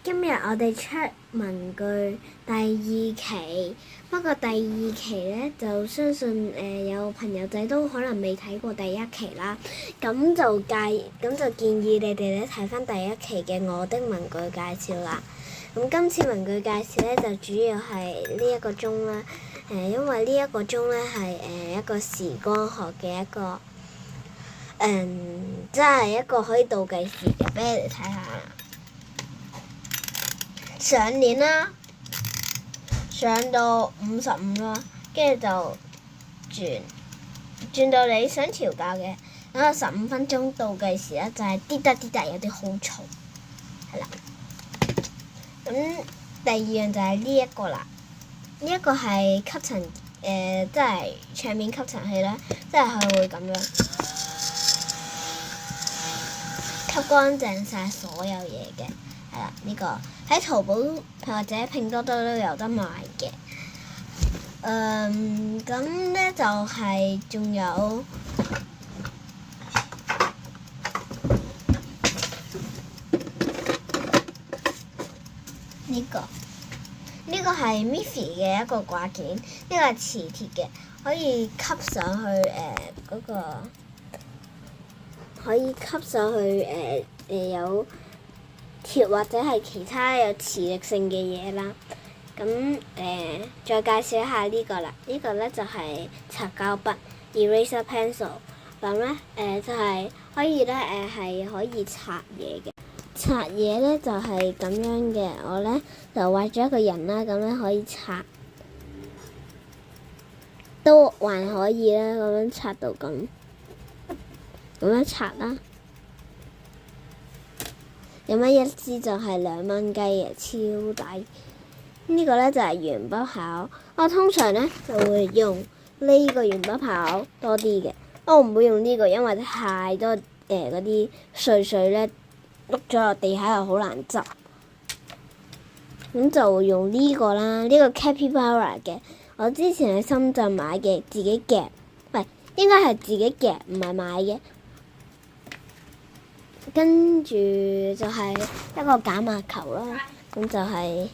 今日我哋出文具第2期，不過第2期呢，就相信有朋友仔都可能未睇過第1期啦，咁就建議你哋咧睇翻第1期嘅我的文具介紹啦。咁今次文具介紹呢，就主要係呢一個鐘啦，因為呢一個鐘呢，係一個時光學嘅一個即係一個可以倒計時嘅，俾你哋睇下。上年啦，上到55啦，跟住就轉到你想調校嘅，咁有15分鐘倒計時啦，就係滴答滴答有啲好嘈，係啦。咁第2樣就係呢一個啦，呢一個係吸塵即係桌面吸塵器啦，即係佢會咁樣吸乾淨晒所有嘢嘅。係啦，呢個喺淘寶或者拼多多都有得賣嘅。咁呢就係仲有呢個係 Miffy 嘅一個掛件，呢個係磁鐵嘅，可以吸上去可以吸上去有鐵或者係其他有磁力性嘅嘢啦。咁再介紹一下呢個啦，呢個呢就係擦膠筆 eraser pencil。咁呢就係可以呢係可以擦嘢嘅。擦嘢呢就係咁樣嘅，我呢就畫咗一個人啦，咁呢可以擦都還可以啦，咁樣擦到咁樣擦啦。有乜一支就係2蚊雞嘅，超抵。呢個呢就係鉛筆刨，我通常呢就會用呢個鉛筆刨多啲嘅，我唔會用呢個，因為太多嗰啲碎呢碌咗落地下又好難執。咁就用呢個啦，呢個 Capybara 嘅，我之前喺深圳買嘅，自己夾，喂，應該係自己夾，唔係買嘅。跟住就係一個假馬球啦，咁就係